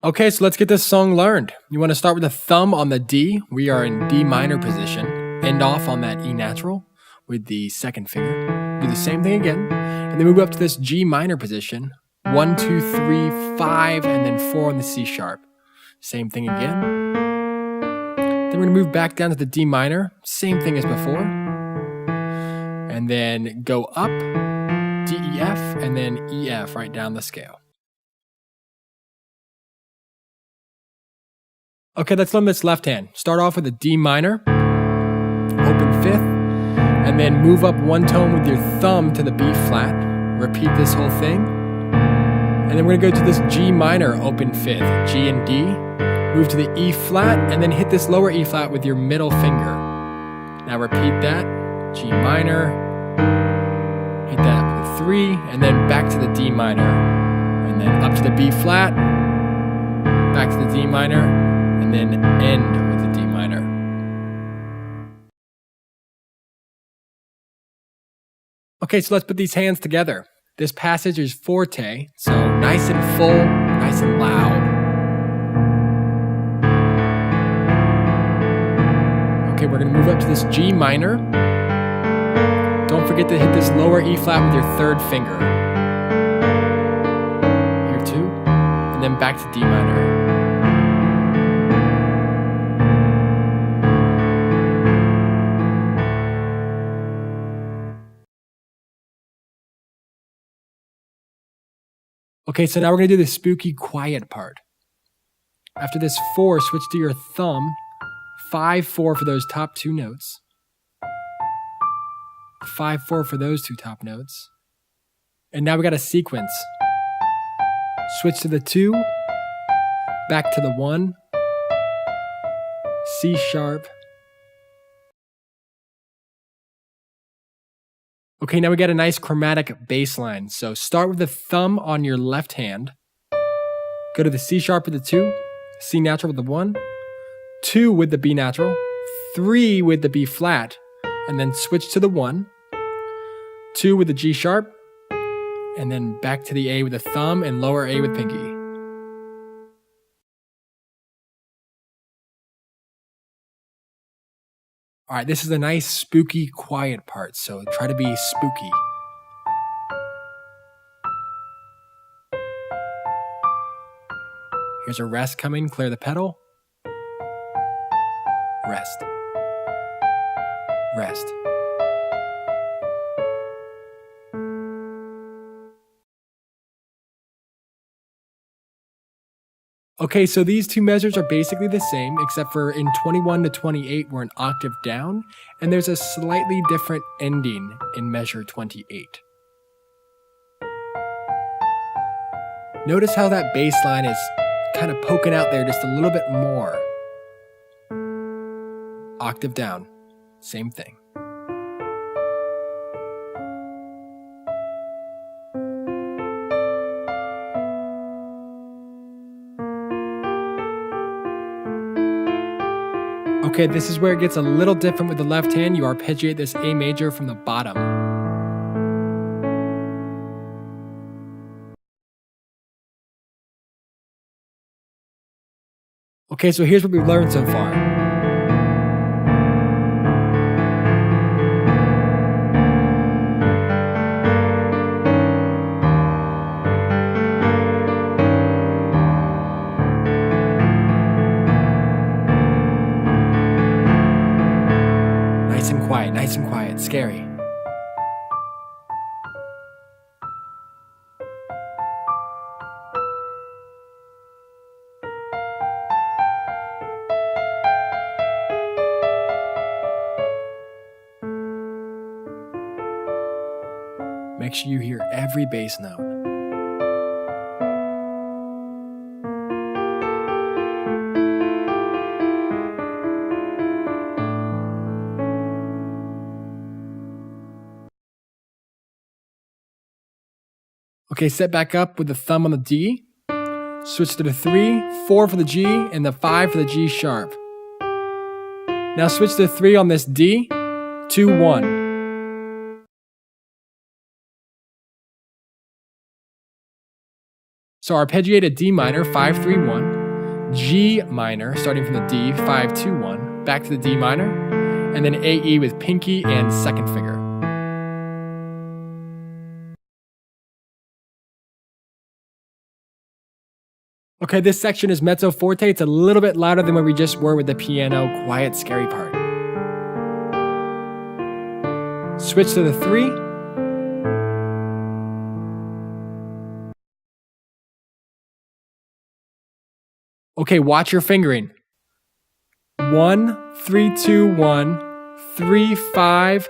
Okay, so let's get this song learned. You want to start with the thumb on the D. We are in D minor position. End off on that E natural with the second finger. Do the same thing again. And then move up to this G minor position. 1, 2, 3, 5, and then 4 on the C sharp. Same thing again. Then we're going to move back down to the D minor. Same thing as before. And then go up, D, E, F, and then E, F right down the scale. Okay, let's learn this left hand. Start off with a D minor, open fifth, and then move up one tone with your thumb to the B flat. Repeat this whole thing. And then we're gonna go to this G minor, open fifth, G and D. Move to the E flat, and then hit this lower E flat with your middle finger. Now repeat that, G minor, hit that with a 3, and then back to the D minor. And then up to the B flat, back to the D minor, and then end with the D minor. Okay, so let's put these hands together. This passage is forte, so nice and full, nice and loud. Okay, we're gonna move up to this G minor. Don't forget to hit this lower E flat with your third finger. Here too, and then back to D minor. Okay, so now we're going to do the spooky quiet part. After this 4, switch to your thumb. 5, 4 for those top 2 notes. 5, 4 for those 2 top notes. And now we got a sequence. Switch to the 2, back to the 1, C sharp. Okay, now we got a nice chromatic baseline. So start with the thumb on your left hand. Go to the C sharp with the 2, C natural with the 1, 2 with the B natural, 3 with the B flat, and then switch to the 1, 2 with the G sharp, and then back to the A with the thumb and lower A with pinky. All right, this is a nice spooky quiet part, so try to be spooky. Here's a rest coming, clear the pedal. Rest. Rest. Okay, so these two measures are basically the same, except for in 21 to 28, we're an octave down, and there's a slightly different ending in measure 28. Notice how that bass line is kind of poking out there just a little bit more. Octave down, same thing. Okay, this is where it gets a little different with the left hand. You arpeggiate this A major from the bottom. Okay, so here's what we've learned so far. Nice and quiet, scary. Make sure you hear every bass note. Okay, set back up with the thumb on the D. Switch to the 3, 4 for the G, and the 5 for the G sharp. Now switch to the 3 on this D, 2, 1. So arpeggiate a D minor, 5-3-1, G minor, starting from the D, 5-2-1, back to the D minor, and then AE with pinky and second finger. Okay, this section is mezzo forte. It's a little bit louder than where we just were with the piano quiet, scary part. Switch to the 3. Okay, watch your fingering. 1, 3, 2, 1, 3, 5,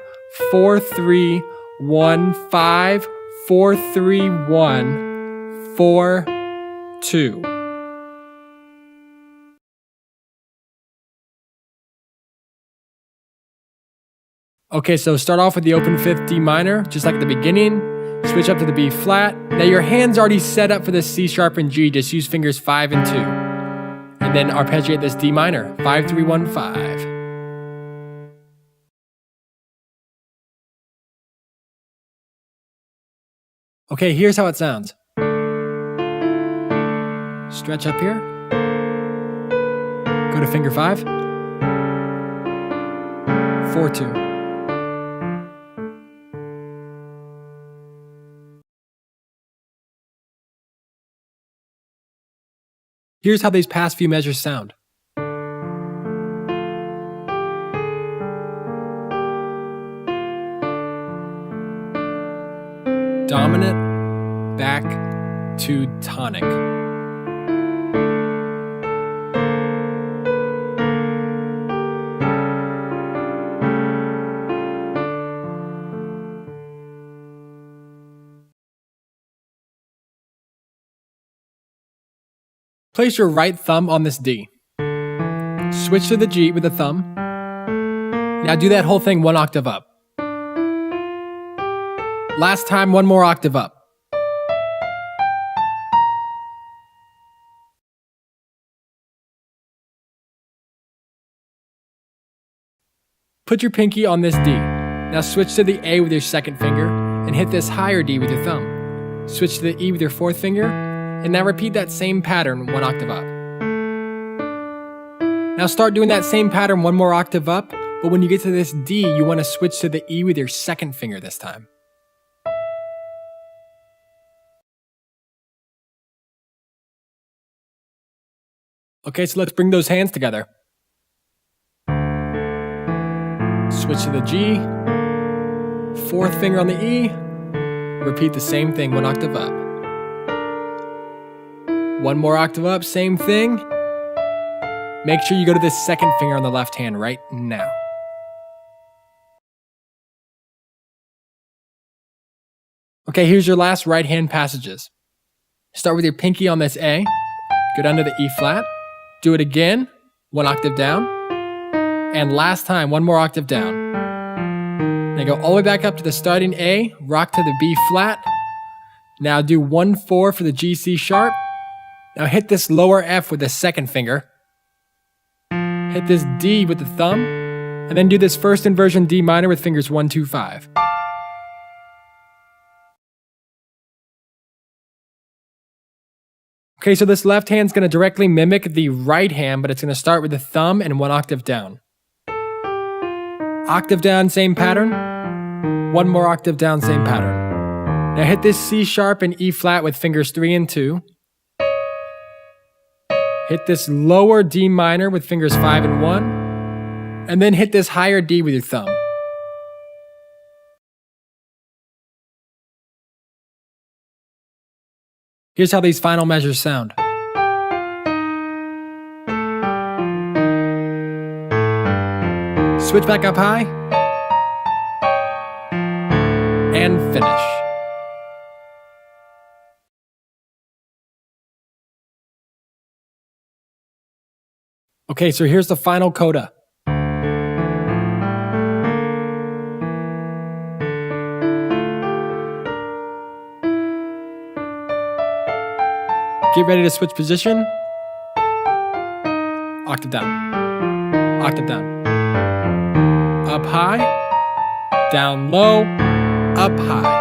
4, 3, 1, 5, 4, 3, 1, 4, 2. Okay, so start off with the open 5th D minor, just like at the beginning. Switch up to the B flat. Now your hand's already set up for the C sharp and G. Just use fingers 5 and 2. And then arpeggiate this D minor, 5-3-1-5. Okay, here's how it sounds. Stretch up here. Go to finger 5. 4-2. Here's how these past few measures sound. Dominant, back to tonic. Place your right thumb on this D. Switch to the G with the thumb. Now do that whole thing 1 octave up. Last time, 1 more octave up. Put your pinky on this D. Now switch to the A with your second finger and hit this higher D with your thumb. Switch to the E with your 4th finger. And now repeat that same pattern 1 octave up. Now start doing that same pattern 1 more octave up, but when you get to this D, you want to switch to the E with your second finger this time. Okay, so let's bring those hands together. Switch to the G, 4th finger on the E, repeat the same thing 1 octave up. 1 more octave up, same thing. Make sure you go to this second finger on the left hand right now. Okay, here's your last right hand passages. Start with your pinky on this A, go down to the E flat, do it again, 1 octave down, and last time, 1 more octave down. Now go all the way back up to the starting A, rock to the B flat. Now do 1-4 for the G, C sharp. Now hit this lower F with the second finger. Hit this D with the thumb. And then do this first inversion D minor with fingers 1, 2, 5. Okay, so this left hand's going to directly mimic the right hand, but it's going to start with the thumb and 1 octave down. Octave down, same pattern. 1 more octave down, same pattern. Now hit this C sharp and E flat with fingers 3 and 2. Hit this lower D minor with fingers 5 and 1, and then hit this higher D with your thumb. Here's how these final measures sound. Switch back up high, and finish. Okay, so here's the final coda. Get ready to switch position. Octave down. Octave down. Up high. Down low. Up high.